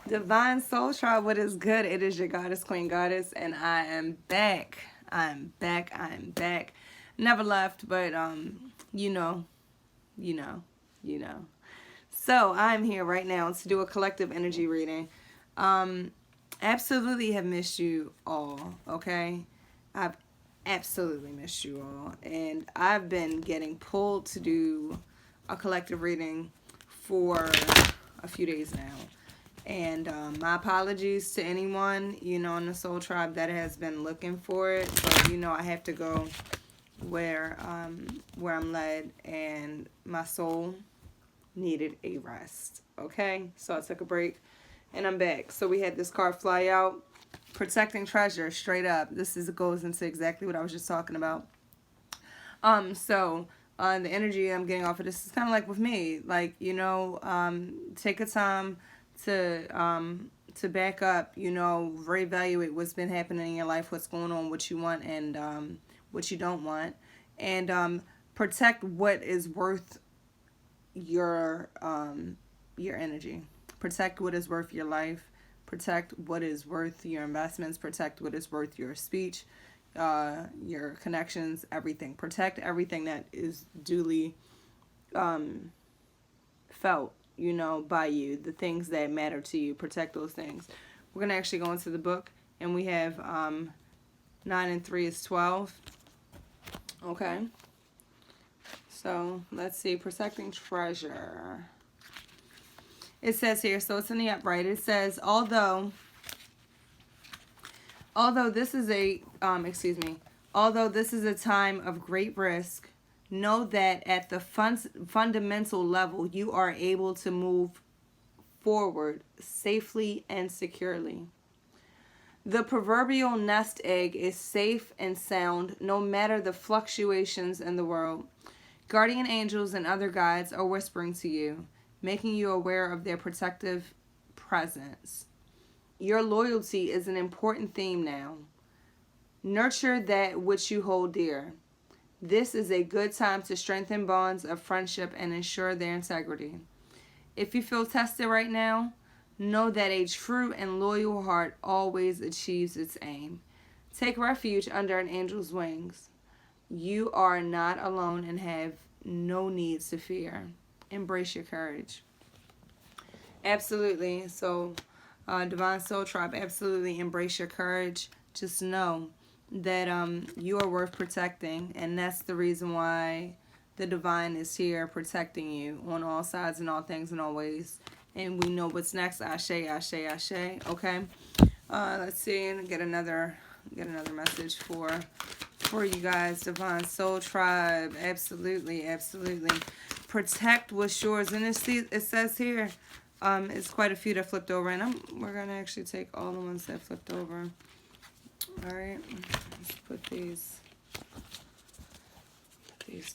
Divine Soul Tribe, what is good? It is your goddess, Queen Goddess, and I am back. I'm back. I'm back. Never left, but you know, you know, you know. So I'm here right now to do a collective energy reading. Um, Absolutely have missed you all. Okay, I've absolutely missed you all, and I've been getting pulled to do a collective reading for a few days now. And my apologies to anyone, in the Soul Tribe that has been looking for it. But I have to go where I'm led, and my soul needed a rest. Okay, so I took a break, and I'm back. So we had this card fly out, protecting treasure, straight up. Goes into exactly what I was just talking about. The energy I'm getting off of this is kind of like with me, like take a time to back up, reevaluate what's been happening in your life, what's going on, what you want, and what you don't want, and protect what is worth your energy. Protect what is worth your life. Protect what is worth your investments. Protect what is worth your speech, your connections, everything. Protect everything that is duly felt, by you. The things that matter to you. Protect those things. We're going to actually go into the book, and we have 9 and 3 is 12. Okay. So, let's see. Protecting treasure. It says here, so it's in the upright. It says, although this is although this is a time of great risk, know that at the fundamental level, you are able to move forward safely and securely. The proverbial nest egg is safe and sound no matter the fluctuations in the world. Guardian angels and other guides are whispering to you, making you aware of their protective presence. Your loyalty is an important theme now. Nurture that which you hold dear. This is a good time to strengthen bonds of friendship and ensure their integrity. If you feel tested right now, know that a true and loyal heart always achieves its aim. Take refuge under an angel's wings. You are not alone and have no need to fear. Embrace your courage. Absolutely. So, Divine Soul Tribe, absolutely embrace your courage. Just know that you are worth protecting, and that's the reason why the divine is here protecting you on all sides and all things and all ways. And we know what's next. Ashe, ashe, ashe. Okay. Let's see and get another message for you guys. Divine Soul Tribe, absolutely, absolutely. Protect what's yours, and it says here, it's quite a few that flipped over, and we're gonna actually take all the ones that flipped over. All right, let's put these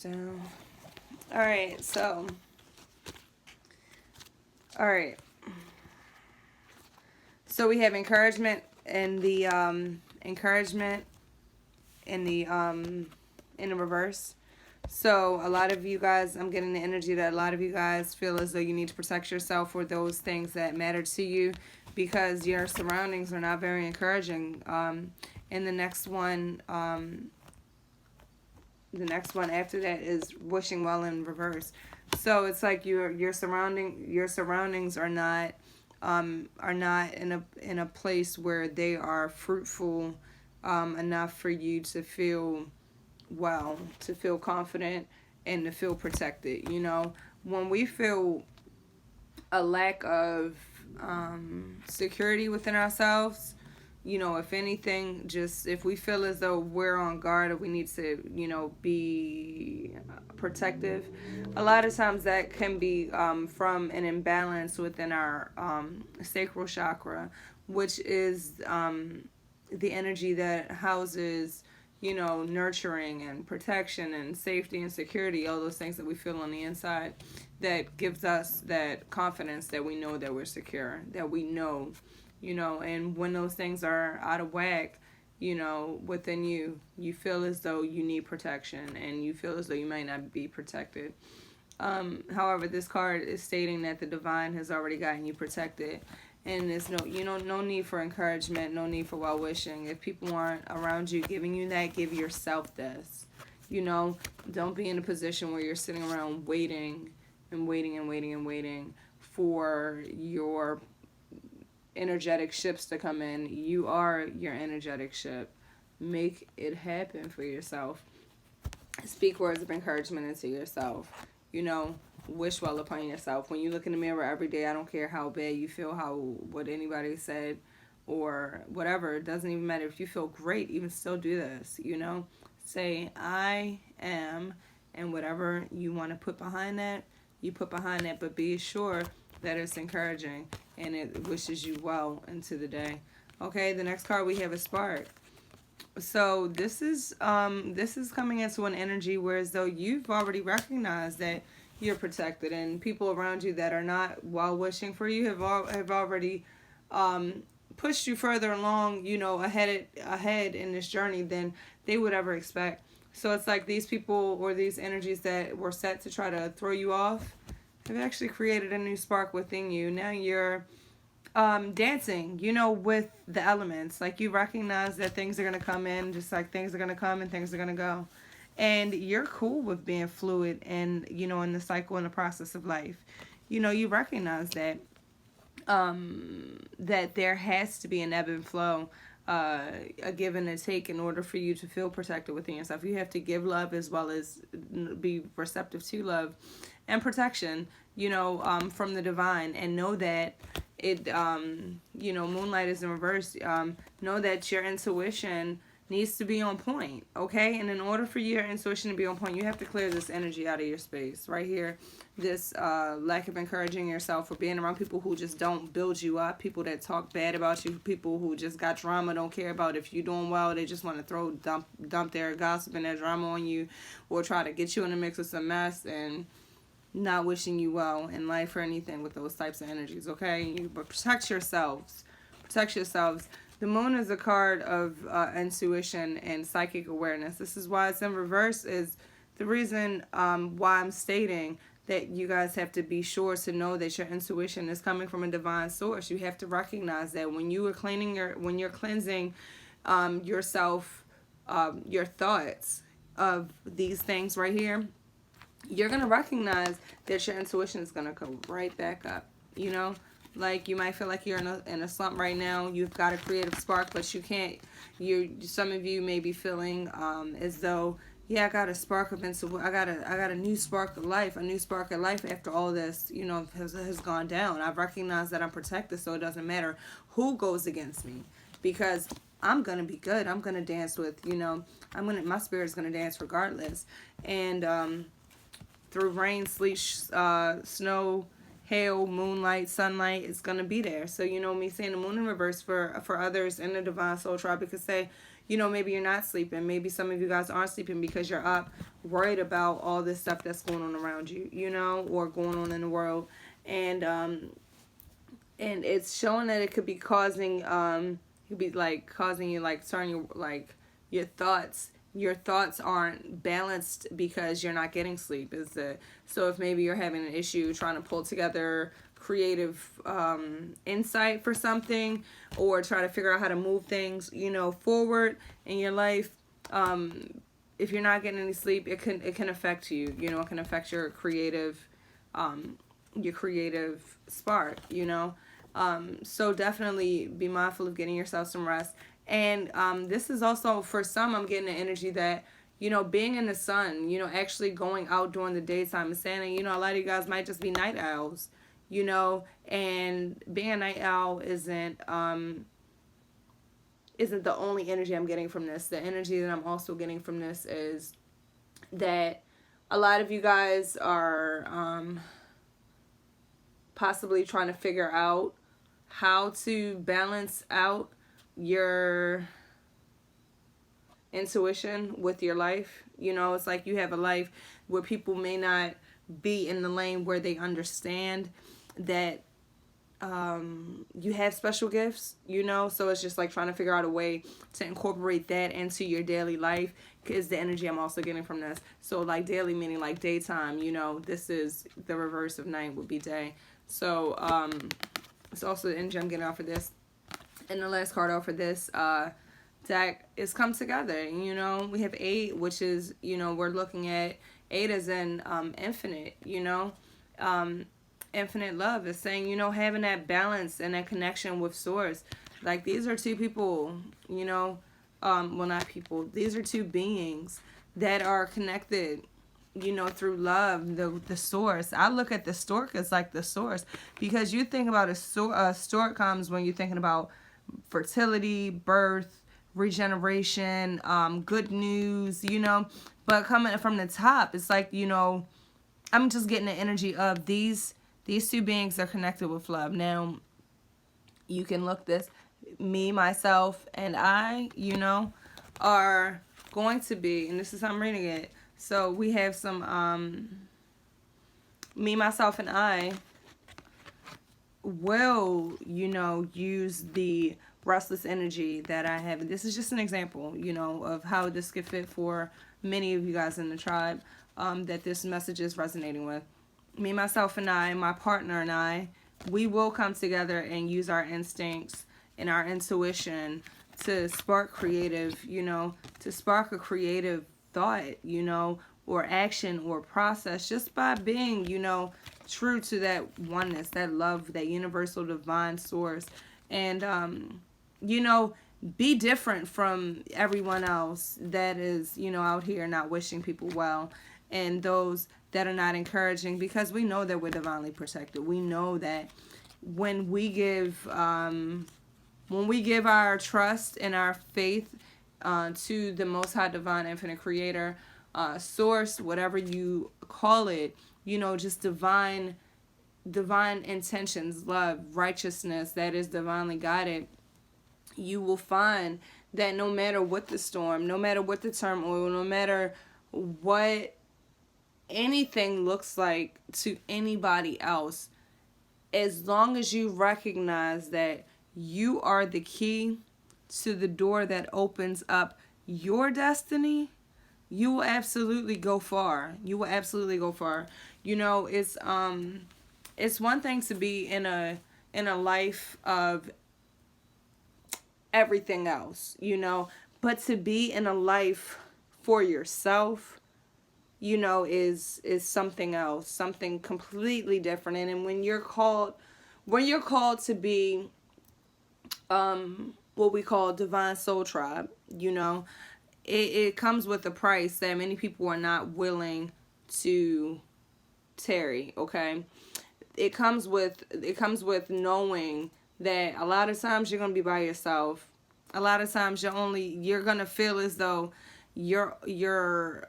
down. All right, so, so we have encouragement in the in the reverse. So a lot of you guys, I'm getting the energy that a lot of you guys feel as though you need to protect yourself for those things that matter to you, because your surroundings are not very encouraging. And the next one after that is wishing well in reverse. So it's like your surroundings are not in a place where they are fruitful enough for you to feel well, to feel confident, and to feel protected. When we feel a lack of security within ourselves, if anything, just if we feel as though we're on guard or we need to, be protective, a lot of times that can be from an imbalance within our sacral chakra, which is the energy that houses, nurturing and protection and safety and security, all those things that we feel on the inside that gives us that confidence that we know that we're secure, that we know, and when those things are out of whack, within you, you feel as though you need protection and you feel as though you might not be protected. However, this card is stating that the divine has already gotten you protected. And there's no need for encouragement, no need for well wishing. If people aren't around you giving you that, give yourself this. Don't be in a position where you're sitting around waiting and waiting and waiting and waiting for your energetic ships to come in. You are your energetic ship. Make it happen for yourself. Speak words of encouragement into yourself. Wish well upon yourself. When you look in the mirror every day, I don't care how bad you feel, what anybody said or whatever, it doesn't even matter. If you feel great, even still do this. Say I am, and whatever you want to put behind that, you put behind that, but be sure that it's encouraging and it wishes you well into the day. Okay, the next card we have is Spark. So this is coming into an energy where as though you've already recognized that you're protected, and people around you that are not well wishing for you have already pushed you further along, ahead in this journey than they would ever expect. So it's like these people or these energies that were set to try to throw you off have actually created a new spark within you. Now you're dancing, with the elements. Like you recognize that things are going to come in just like things are going to come and things are going to go. And you're cool with being fluid and, in the cycle and the process of life. You recognize that that there has to be an ebb and flow, a give and a take in order for you to feel protected within yourself. You have to give love as well as be receptive to love and protection, from the divine, and know that it, moonlight is in reverse. Know that your intuition needs to be on point, okay? And in order for your intuition to be on point, you have to clear this energy out of your space right here. This lack of encouraging yourself, or being around people who just don't build you up, people that talk bad about you, people who just got drama, don't care about if you're doing well, they just want to dump their gossip and their drama on you, or try to get you in the mix of some mess and not wishing you well in life or anything with those types of energies, okay? But protect yourselves. Protect yourselves. The moon is a card of intuition and psychic awareness. This is why it's in reverse, is the reason why I'm stating that you guys have to be sure to know that your intuition is coming from a divine source. You have to recognize that when you're cleansing yourself, your thoughts of these things right here, you're going to recognize that your intuition is going to come right back up, Like you might feel like you're in a slump right now. You've got a creative spark, but you can't. Some of you may be feeling as though, I got a spark of intuition. I got a new spark of life. A new spark of life after all this, has gone down. I've recognized that I'm protected, so it doesn't matter who goes against me, because I'm gonna be good. I'm gonna dance with, my spirit's gonna dance regardless, and through rain, sleet, snow, hail, moonlight, sunlight, it's going to be there. So, me saying the moon in reverse for others in the divine soul tribe, because say, maybe you're not sleeping. Maybe some of you guys aren't sleeping because you're up worried about all this stuff that's going on around you, or going on in the world. And it's showing that it could be causing, turning your thoughts. Your thoughts aren't balanced because you're not getting sleep. So if maybe you're having an issue trying to pull together creative insight for something, or try to figure out how to move things, forward in your life, if you're not getting any sleep, it can affect you. It can affect your creative spark. So definitely be mindful of getting yourself some rest. And this is also, for some, I'm getting the energy that, being in the sun, actually going out during the daytime and saying that, a lot of you guys might just be night owls, and being a night owl isn't the only energy I'm getting from this. The energy that I'm also getting from this is that a lot of you guys are possibly trying to figure out how to balance out your intuition with your life. It's like you have a life where people may not be in the lane where they understand that you have special gifts, so it's just like trying to figure out a way to incorporate that into your daily life, is the energy I'm also getting from this. So like daily meaning like daytime, this is the reverse of night, would be day. So It's also the energy I'm getting off of this. And the last card off of this deck is come together. You know, we have 8, which is, you know, we're looking at 8 as in infinite, you know. Infinite love is saying, you know, having that balance and that connection with source. Like, these are two people, you know, well, not people, these are two beings that are connected, you know, through love, the source. I look at the stork as like the source, because you think about a stork comes when you're thinking about fertility, birth, regeneration, good news, you know. But coming from the top, it's like, you know, I'm just getting the energy of these two beings are connected with love. Now, you can look this, me, myself, and I, you know, are going to be, and this is how I'm reading it. So we have some, me, myself, and I will, you know, use the restless energy that I have. And this is just an example, you know, of how this could fit for many of you guys in the tribe, that this message is resonating with. Me, myself, and I, my partner and I, we will come together and use our instincts and our intuition to spark creative, you know, to spark a creative thought, you know, or action or process, just by being, you know, true to that oneness, that love, that universal divine source. And, you know, be different from everyone else that is, you know, out here not wishing people well, and those that are not encouraging, because we know that we're divinely protected. We know that when we give our trust and our faith to the Most High Divine Infinite Creator, source, whatever you call it, you know, just divine intentions, love, righteousness that is divinely guided, you will find that no matter what the storm, no matter what the turmoil, no matter what anything looks like to anybody else, as long as you recognize that you are the key to the door that opens up your destiny, you will absolutely go far. You will absolutely go far. You know, it's one thing to be in a life of everything else, you know, but to be in a life for yourself, you know, is something else, something completely different. And when you're called to be what we call divine soul tribe, you know, it comes with a price that many people are not willing to tarry, okay? It comes with knowing that a lot of times you're going to be by yourself. A lot of times you're going to feel as though you're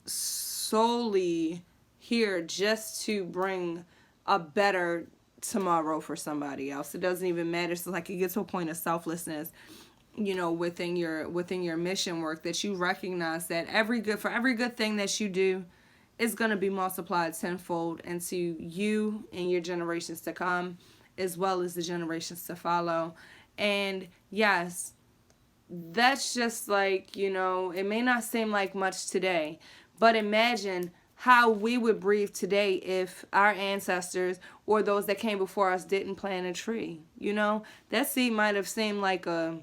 solely here just to bring a better tomorrow for somebody else. It doesn't even matter. So like, you get to a point of selflessness, you know, within your mission work, that you recognize that every good thing that you do is going to be multiplied tenfold into you and your generations to come, as well as the generations to follow. And yes, that's just like, you know, it may not seem like much today, but imagine how we would breathe today if our ancestors or those that came before us didn't plant a tree. You know, that seed might have seemed like a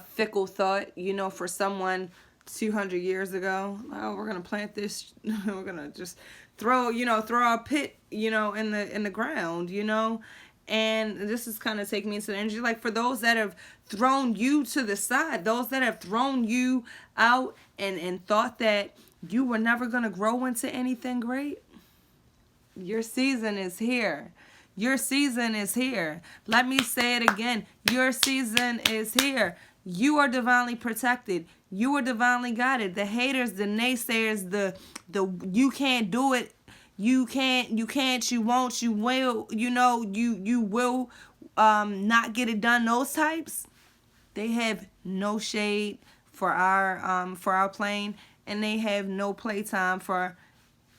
fickle thought, you know, for someone 200 years ago. Oh, we're going to plant this, we're going to just throw a pit, you know, in the ground, you know. And this is kind of taking me into the energy, like, for those that have thrown you to the side, those that have thrown you out and thought that you were never going to grow into anything great. Your season is here. Your season is here. Let me say it again. Your season is here. You are divinely protected. You are divinely guided. The haters, the naysayers, the you can't do it, you can't, you won't, you will, you know, you will not get it done, those types, they have no shade for our plane, and they have no playtime for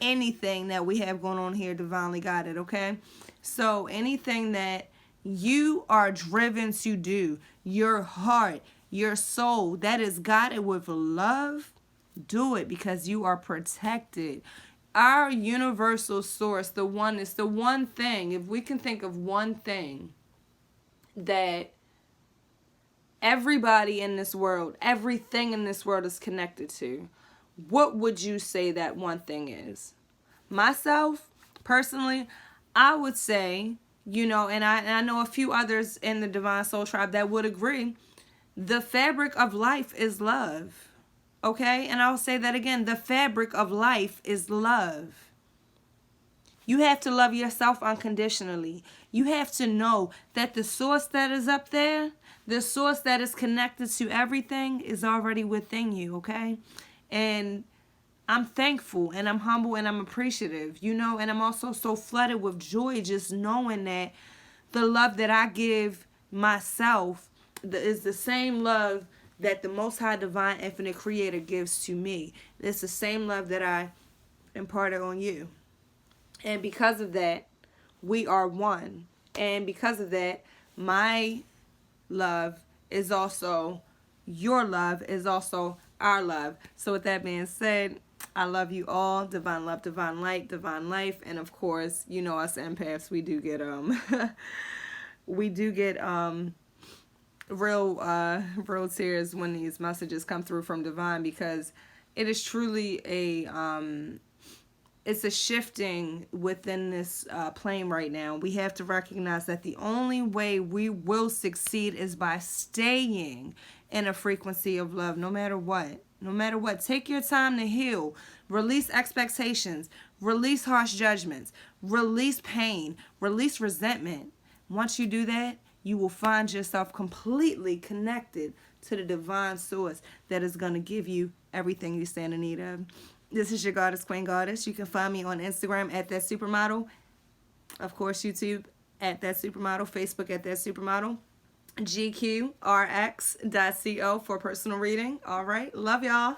anything that we have going on here divinely guided, okay? So anything that you are driven to do, your heart, your soul, that is guided with love, do it, because you are protected. our universal source, the oneness, the one thing, if we can think of one thing that everybody in this world, everything in this world is connected to, what would you say that one thing is? Myself, personally, I would say, and I know a few others in the Divine Soul Tribe that would agree, the fabric of life is love. Okay? And I'll say that again. The fabric of life is love. You have to love yourself unconditionally. You have to know that the source that is up there, the source that is connected to everything, is already within you, okay? And I'm thankful and I'm humble and I'm appreciative, and I'm also so flooded with joy just knowing that the love that I give myself is the same love that the Most High Divine Infinite Creator gives to me. It's the same love that I imparted on you. And because of that, we are one. And because of that, my love is also your love, is also our love. So with that being said, I love you all. Divine love, divine light, divine life. And of course, us empaths, we do get real tears when these messages come through from divine, because it is truly it's a shifting within this plane right now. We have to recognize that the only way we will succeed is by staying in a frequency of love, no matter what. No matter what. Take your time to heal. Release expectations. Release harsh judgments. Release pain. Release resentment. Once you do that, you will find yourself completely connected to the divine source that is going to give you everything you stand in need of. This is your Goddess, Queen Goddess. You can find me on Instagram at That Supermodel. Of course, YouTube at That Supermodel. Facebook at That Supermodel. GQRX.co for personal reading. All right. Love y'all.